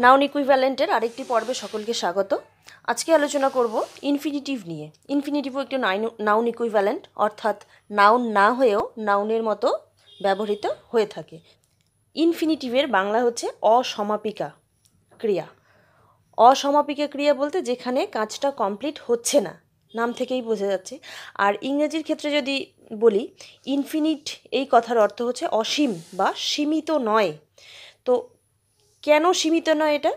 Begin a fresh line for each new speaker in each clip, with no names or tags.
Noun ইকুইভ্যালেন্টের আরেকটি পর্বে সকলকে স্বাগত। আজকে আলোচনা করব ইনফিনিটিভ নিয়ে। ইনফিনিটিভও একটি নাউন ইকুইভ্যালেন্ট, অর্থাৎ নাউন না হয়েও নাউনের মতো ব্যবহৃত হয়ে থাকে। ইনফিনিটিভের বাংলা হচ্ছে অসমাপিকা ক্রিয়া। অসমাপিকা ক্রিয়া বলতে যেখানে কাজটা কমপ্লিট হচ্ছে না, নাম থেকেই বোঝা যাচ্ছে। আর ইংরেজির ক্ষেত্রে যদি বলি, ইনফিনিট এই কথার অর্থ হচ্ছে অসীম বা সীমিত নয়। তো কেন সীমিত নয় এটা?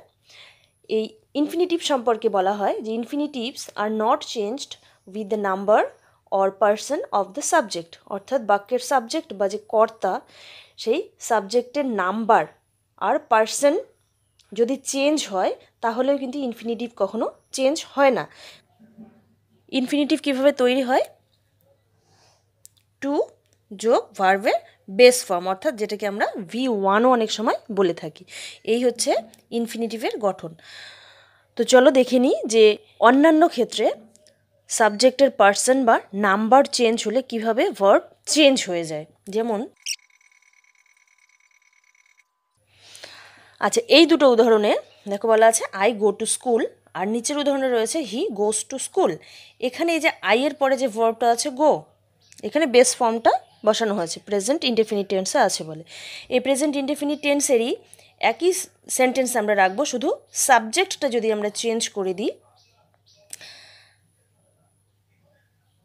এই ইনফিনিটিভ সম্পর্কে বলা হয় যে infinitives are not changed with the number or person of the subject, অর্থাৎ বাক্যের সাবজেক্ট বা যে কর্তা, সেই সাবজেক্টের নাম্বার আর পারসন যদি চেঞ্জ হয় তাহলেও কিন্তু ইনফিনিটিভ কখনো চেঞ্জ হয় না। ইনফিনিটিভ কীভাবে তৈরি হয়? টু যোগ ভার্বের বেস ফর্ম, অর্থাৎ যেটাকে আমরা V1ও অনেক সময় বলে থাকি। এই হচ্ছে ইনফিনিটিভের গঠন। তো চলো দেখে নিই যে অন্যান্য ক্ষেত্রে সাবজেক্টের পার্সন বা নাম্বার চেঞ্জ হলে কিভাবে ভার্ব চেঞ্জ হয়ে যায়। যেমন আচ্ছা, এই দুটো উদাহরণে দেখো বলা আছে আই গো টু স্কুল, আর নিচের উদাহরণে রয়েছে হি গোস টু স্কুল। এখানে এই যে আই এর পরে যে ভার্বটা আছে গো, এখানে বেস ফর্মটা বসানো হয়েছে, প্রেজেন্ট ইনডেফিনিট টেন্সে আছে বলে। এই প্রেজেন্ট ইনডেফিনিট টেন্সেরই একই সেন্টেন্স আমরা রাখবো, শুধু সাবজেক্টটা যদি আমরা চেঞ্জ করে দিই,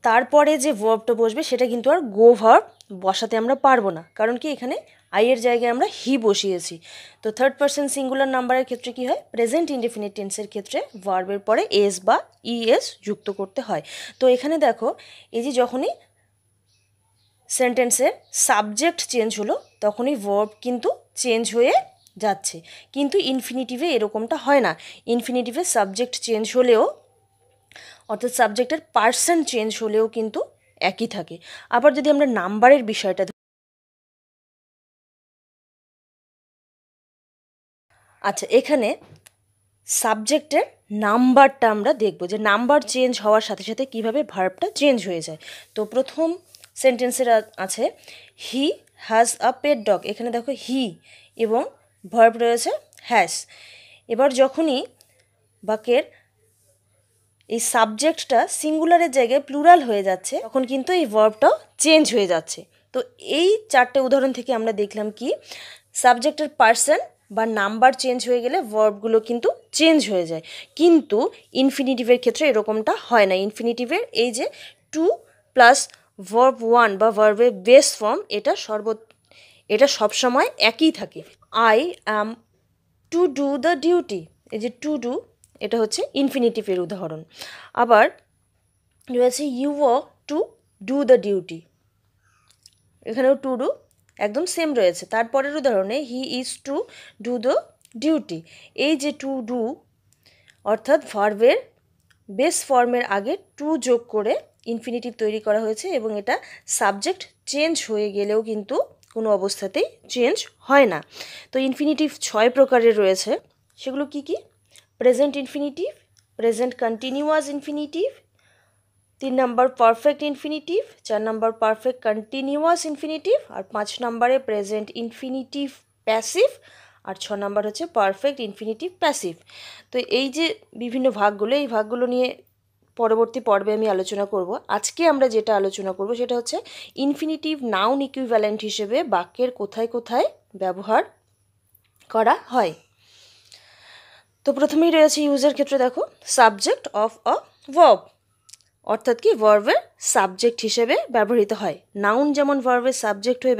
তারপরে যে ভার্বটা বসবে সেটা কিন্তু আর গো ভার্ব বসাতে আমরা পারবো না, কারণ কি এখানে আইয়ের জায়গায় আমরা হি বসিয়েছি। তো থার্ড পারসন সিঙ্গুলার নাম্বারের ক্ষেত্রে কি হয়? প্রেজেন্ট ইনডেফিনিট টেন্সের ক্ষেত্রে ভার্বের পরে এস বা ইএস যুক্ত করতে হয়। তো এখানে দেখো, এই যে যখনই সেন্টেন্সের সাবজেক্ট চেঞ্জ হলো তখনই ভার্ব কিন্তু চেঞ্জ হয়ে যাচ্ছে, কিন্তু ইনফিনিটিভে এরকমটা হয় না। ইনফিনিটিভে সাবজেক্ট চেঞ্জ হলেও, অর্থাৎ সাবজেক্টের পার্সন চেঞ্জ হলেও কিন্তু একই থাকে। আবার যদি আমরা নাম্বারের বিষয়টা, আচ্ছা এখানে সাবজেক্টের নাম্বারটা আমরা দেখব যে নাম্বার চেঞ্জ হওয়ার সাথে সাথে কিভাবে ভার্বটা চেঞ্জ হয়ে যায়। তো প্রথম সেন্টেন্সের আছে he has a pet dog. এখানে দেখো হি এবং ভার্ব রয়েছে হ্যাজ। এবার যখনই বাক্যের এই সাবজেক্টটা সিঙ্গুলারের জায়গায় প্লুরাল হয়ে যাচ্ছে তখন কিন্তু এই ভার্বটাও চেঞ্জ হয়ে যাচ্ছে। তো এই চারটে উদাহরণ থেকে আমরা দেখলাম কি সাবজেক্টের পার্সন বা নাম্বার চেঞ্জ হয়ে গেলে ভার্বগুলো কিন্তু চেঞ্জ হয়ে যায়, কিন্তু ইনফিনিটিভের ক্ষেত্রে এরকমটা হয় না। ইনফিনিটিভের এই যে টু প্লাস ভার্ব ওয়ান বা ভার্বের বেস ফর্ম, এটা সবসময় একই থাকে। I am two do the duty, এই যে টু ডু এটা হচ্ছে ইনফিনিটিভের উদাহরণ। আবার রয়েছে you walk to do the duty, এখানেও টু ডু একদম সেম রয়েছে। তারপরের উদাহরণে he is to do the duty, এই যে টু ডু অর্থাৎ ভার্বের বেস ফর্মের আগে টু যোগ করে ইনফিনিটিভ তৈরি করা হয়েছে, এবং এটা সাবজেক্ট চেঞ্জ হয়ে গেলেও কিন্তু কোনো অবস্থাতেই চেঞ্জ হয় না। তো ইনফিনিটিভ 6 প্রকারের রয়েছে। সেগুলো কি কি? Present infinitive, present continuous infinitive, 3 নম্বর পারফেক্ট ইনফিনিটিভ, 4 নম্বর পারফেক্ট কন্টিনিউয়াস ইনফিনিটিভ, আর 5 নম্বরে প্রেজেন্ট ইনফিনিটিভ প্যাসিভ, আর 6 নম্বর হচ্ছে পারফেক্ট ইনফিনিটিভ প্যাসিভ। তো এই যে বিভিন্ন ভাগগুলো, এই ভাগগুলো নিয়ে পরবর্তী পর্বে আমি আলোচনা করব। আজকে আমরা যেটা আলোচনা করব সেটা হচ্ছে ইনফিনিটিভ নাউন ইকুইভ্যালেন্ট হিসেবে বাক্যের কোথায় কোথায় ব্যবহার করা হয়। তো প্রথমেই রয়েছে ইউজের ক্ষেত্রে, দেখো সাবজেক্ট অফ আ ভার্ব, অর্থাৎ কি ভার্বের সাবজেক্ট হিসেবে ব্যবহৃত হয়। নাউন যেমন ভার্বের সাবজেক্ট হয়ে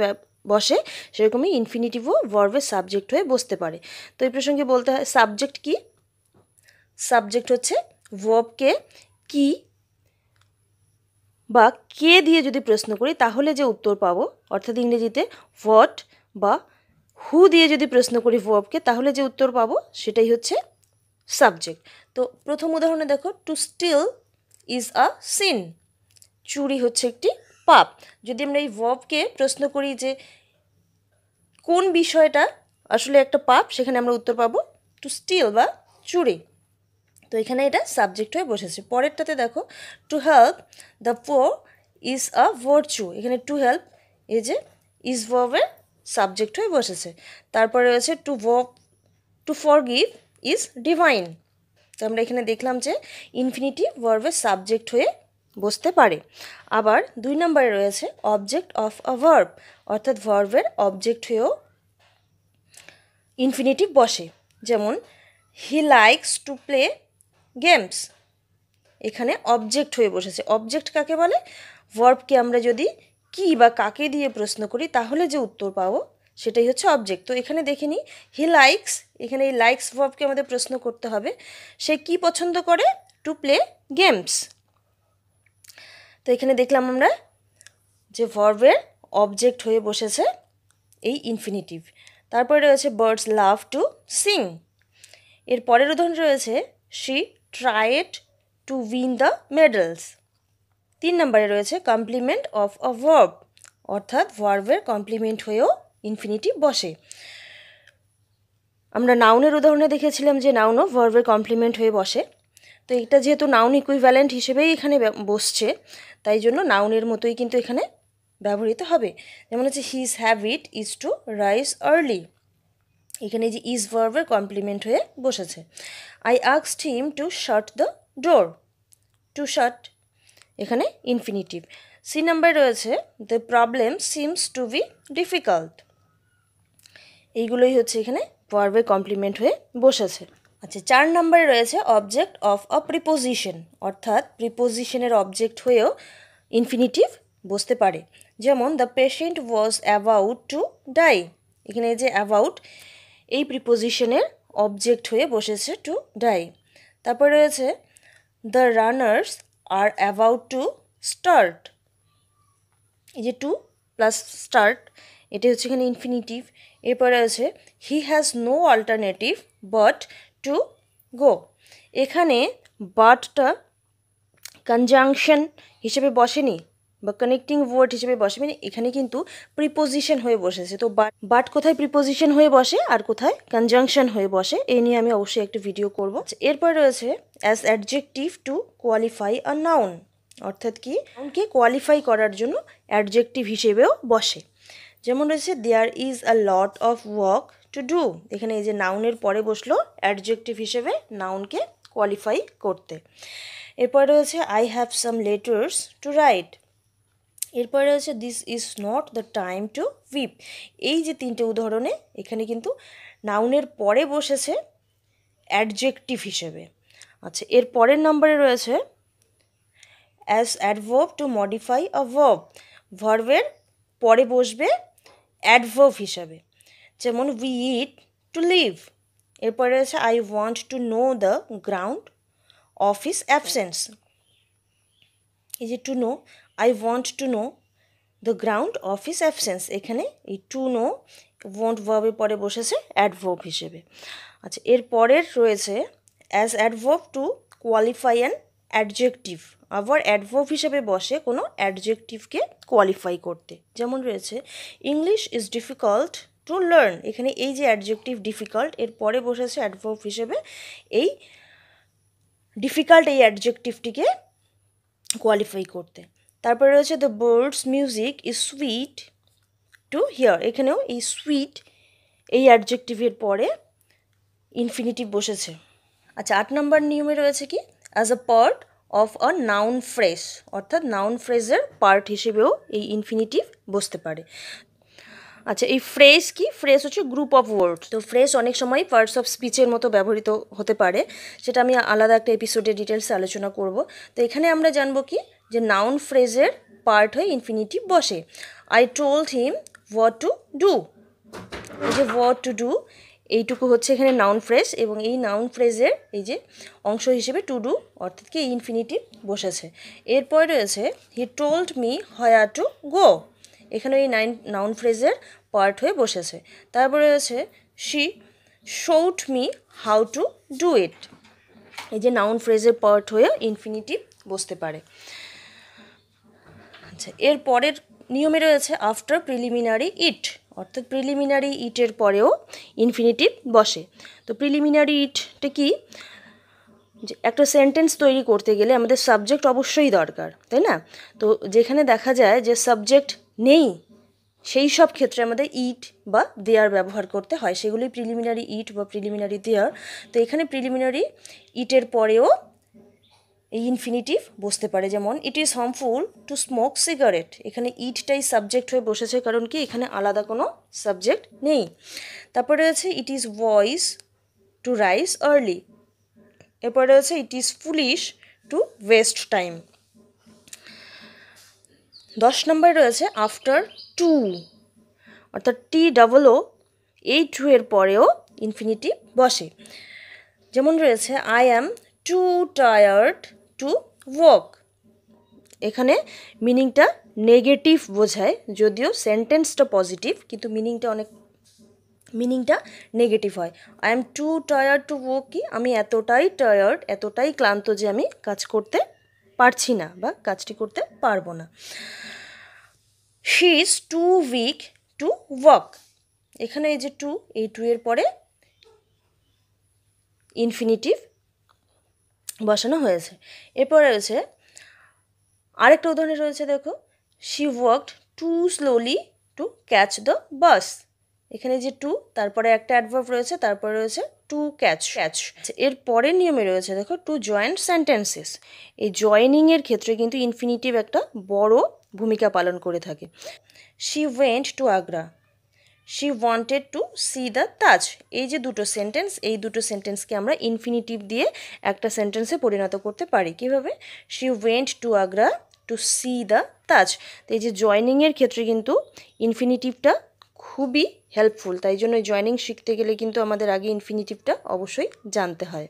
বসে, সেরকমই ইনফিনিটিভও ভার্বের সাবজেক্ট হয়ে বসতে পারে। তো এই প্রসঙ্গে বলতে হয় সাবজেক্ট কি? সাবজেক্ট হচ্ছে ভার্বকে কি বা কে দিয়ে যদি প্রশ্ন করি তাহলে যে উত্তর পাবো, অর্থাৎ ইংরেজিতে হোয়াট বা হু দিয়ে যদি প্রশ্ন করি ভার্বকে তাহলে যে উত্তর পাবো সেটাই হচ্ছে সাবজেক্ট। তো প্রথম উদাহরণে দেখো to steal is a sin, চুরি হচ্ছে একটি পাপ। যদি আমরা এই ভার্বকে প্রশ্ন করি যে কোন বিষয়টা আসলে একটা পাপ, সেখানে আমরা উত্তর পাবো টু স্টিল বা চুরি। তো এখানে এটা সাবজেক্ট হয়ে বসেছে। পরেরটাতে দেখো to help the poor is a virtue, এখানে টু হেল্প এই যে ইজ ভার্বের সাবজেক্ট হয়ে বসেছে। তারপরে রয়েছে টু ফরগিভ ইজ ডিভাইন। তো আমরা এখানে দেখলাম যে ইনফিনিটিভ ভার্বের সাবজেক্ট হয়ে বসতে পারে। আবার 2 নম্বরে রয়েছে অবজেক্ট অফ আ ভার্ব, অর্থাৎ ভার্বের অবজেক্ট হয়েও ইনফিনিটিভ বসে। যেমন he likes to play games, এখানে অবজেক্ট হয়ে বসেছে। অবজেক্ট কাকে বলে? ভার্বকে আমরা যদি কি বা কাকে দিয়ে প্রশ্ন করি তাহলে যে উত্তর পাবো সেটাই হচ্ছে অবজেক্ট। তো এখানে দেখে নিই হি লাইকস, এখানে এই লাইকস ভার্বকে আমাদের প্রশ্ন করতে হবে সে কি পছন্দ করে? To play games. তো এখানে দেখলাম আমরা যে ভার্বের অবজেক্ট হয়ে বসেছে এই ইনফিনিটিভ। তারপরে রয়েছে বার্ডস লাভ টু সিং, এর পরের উদাহরণ রয়েছে she tried to win the medals. 3 নম্বরে রয়েছে কমপ্লিমেন্ট অফ আ ভার্ব, অর্থাৎ ভার্বের কমপ্লিমেন্ট হয়েও ইনফিনিটিভ বসে। আমরা নাউনের উদাহরণে দেখেছিলাম যে নাউনও ভার্বের কমপ্লিমেন্ট হয়ে বসে। তো এটা যেহেতু নাউন ইকুইভ্যালেন্ট হিসেবেই এখানে বসছে, তাই জন্য নাউনের মতোই কিন্তু এখানে ব্যবহৃত হবে। যেমন হচ্ছে his habit is two rise early, এখানে যে ইজ ভার্বের কমপ্লিমেন্ট হয়ে বসেছে। I asked him to shut the door, two শাট এখানে ইনফিনিটিভ। সি নাম্বার রয়েছে the problem seems to be difficult, এইগুলোই হচ্ছে এখানে ভার্বের কমপ্লিমেন্ট হয়ে বসেছে। আচ্ছা, 4 নম্বরে রয়েছে অবজেক্ট অফ আ প্রিপোজিশন, অর্থাৎ প্রিপোজিশনের অবজেক্ট হয়েও ইনফিনিটিভ বসতে পারে। যেমন the patient was about to die, এখানে এই যে অ্যাবাউট এই প্রিপোজিশনের অবজেক্ট হয়ে বসেছে টু ডাই। তারপর রয়েছে the runners are about to start, এই যে টু প্লাস স্টার্ট এটি হচ্ছে এখানে ইনফিনিটিভ। এরপরে আছে he has no alternative but to go, এখানে বাটটা কনজাংশন হিসেবে বসেনি বা কানেক্টিং ওয়ার্ড হিসেবে বসে, মানে এখানে কিন্তু প্রিপোজিশন হয়ে বসেছে। তো বাট কোথায় প্রিপোজিশন হয়ে বসে আর কোথায় কনজাংশন হয়ে বসে এই নিয়ে আমি অবশ্যই একটা ভিডিও করব। এরপর রয়েছে as adjective to qualify a noun, অর্থাৎ কি নাউনকে কোয়ালিফাই করার জন্য অ্যাডজেক্টিভ হিসেবেও বসে। যেমন রয়েছে there is a lot of work to do, এখানে এই যে নাউনের পরে বসলো অ্যাডজেক্টিভ হিসেবে নাউনকে কোয়ালিফাই করতে। এরপর রয়েছে I have some letters to right, এরপর রয়েছে this is not the time to weep, এই যে 3টে উদাহরণে এখানে কিন্তু নাউনের পরে বসেছে অ্যাডজেক্টিভ হিসেবে। আচ্ছা, এর পরের নম্বরে রয়েছে as adverb to modify a verb, ভার্বের পরে বসবে অ্যাডভার্ব হিসাবে। যেমন উই ইট টু লিভ, এরপরে রয়েছে I want to know the ground of his absence, এই যে to know I want to know the ground of his absence, এখানে এই টু নো ওয়ান্ট ভার্বের পরে বসেছে অ্যাডভার্ব হিসেবে। আচ্ছা, এর পরের রয়েছে as adverb to qualify an adjective, আবার অ্যাডভার্ব হিসেবে বসে কোনো অ্যাডজেক্টিভকে কোয়ালিফাই করতে। যেমন রয়েছে English is difficult to learn, এখানে এই যে অ্যাডজেক্টিভ ডিফিকাল্ট এর পরে বসেছে অ্যাডভার্ব হিসেবে এই ডিফিকাল্ট এই অ্যাডজেক্টিভটিকে কোয়ালিফাই করতে। তারপরে রয়েছে the birds music is sweet to hear, এখানেও এই সুইট এই অ্যাডজেক্টিভের পরে ইনফিনিটিভ বসেছে। আচ্ছা, 8 নম্বর নিয়মে রয়েছে কি as a part of a noun phrase, অর্থাৎ নাউন ফ্রেজের পার্ট হিসেবেও এই ইনফিনিটিভ বসতে পারে। আচ্ছা, এই ফ্রেজ কি? ফ্রেজ হচ্ছে গ্রুপ অফ ওয়ার্ডস। তো ফ্রেজ অনেক সময় পার্টস অফ স্পিচের মতো ব্যবহৃত হতে পারে, সেটা আমি আলাদা একটা এপিসোডে ডিটেলসে আলোচনা করব। তো এখানে আমরা জানবো কি যে নাউন ফ্রেজের পার্ট হয়ে ইনফিনিটিভ বসে। I told him what to do, এই যে হোয়াট টু ডু এইটুকু হচ্ছে এখানে নাউন ফ্রেজ, এবং এই নাউন ফ্রেজের এই যে অংশ হিসেবে টু ডু অর্থাৎ কি ইনফিনিটিভ বসেছে। এরপর রয়েছে he told me where two go, এখানে এই নাউন ফ্রেজের পার্ট হয়ে বসেছে। তারপরে রয়েছে she showed me how to do it, এই যে নাউন ফ্রেজের পার্ট হয়ে ইনফিনিটিভ বসতে পারে। আচ্ছা, এর পরের নিয়মে রয়েছে আফটার প্রিলিমিনারি ইট, অর্থাৎ প্রিলিমিনারি ইটের পরেও ইনফিনিটিভ বসে। তো প্রিলিমিনারি ইটটা কি? যে একটা সেন্টেন্স তৈরি করতে গেলে আমাদের সাবজেক্ট অবশ্যই দরকার, তাই না? তো যেখানে দেখা যায় যে সাবজেক্ট নেই সেই সব ক্ষেত্রে আমাদের ইট বা দেয়ার ব্যবহার করতে হয়, সেগুলি প্রিলিমিনারি ইট বা প্রিলিমিনারি দেয়ার। তো এখানে প্রিলিমিনারি ইটের পরেও এই ইনফিনিটিভ বসতে পারে, যেমন it is harmful to smoke cigarette. এখানে ইটটাই সাবজেক্ট হয়ে বসেছে, কারণ কি এখানে আলাদা কোনো সাবজেক্ট নেই। তারপরে রয়েছে it is wise to rise early. এরপরে রয়েছে it is foolish to waste time. 10 নম্বরে রয়েছে আফটার টু, অর্থাৎ TOO, এই টু এর পরেও ইনফিনিটিভ বসে। যেমন রয়েছে I am too tired to walk. এখানে মিনিংটা নেগেটিভ বোঝায়, যদিও সেন্টেন্সটা পজিটিভ, কিন্তু মিনিংটা নেগেটিভ হয়। I am too tired to walk কি, আমি এতটাই টায়ার্ড, এতটাই ক্লান্ত যে আমি কাজ করতে পারছি না বা কাজটি করতে পারবো না। She is too weak to walk. এখানে এই যে টু, এই টু এর পরে ইনফিনিটিভ বসানো হয়েছে। এরপরে রয়েছে আরেকটা উদাহরণে রয়েছে, দেখো she walked too slowly to catch the bus. এখানে যে টু, তারপরে একটা অ্যাডভার্ব রয়েছে, তারপরে রয়েছে টু ক্যাচ। এর পরের নিয়মে রয়েছে দেখো টু জয়েন সেন্টেন্সেস। এই জয়েনিংয়ের ক্ষেত্রে কিন্তু ইনফিনিটিভ একটা বড় ভূমিকা পালন করে থাকে। She went to Agra, she wanted to see the Taj. এই যে দুটো সেন্টেন্স, এই দুটো সেন্টেন্সকে আমরা ইনফিনিটিভ দিয়ে একটা সেন্টেন্সে পরিণত করতে পারি। কীভাবে? She went to Agra to see the Taj. তো এই যে জয়নিংয়ের ক্ষেত্রে কিন্তু ইনফিনিটিভটা খুবই হেল্পফুল, তাই জন্য জয়নিং শিখতে গেলে কিন্তু আমাদের আগে ইনফিনিটিভটা অবশ্যই জানতে হয়।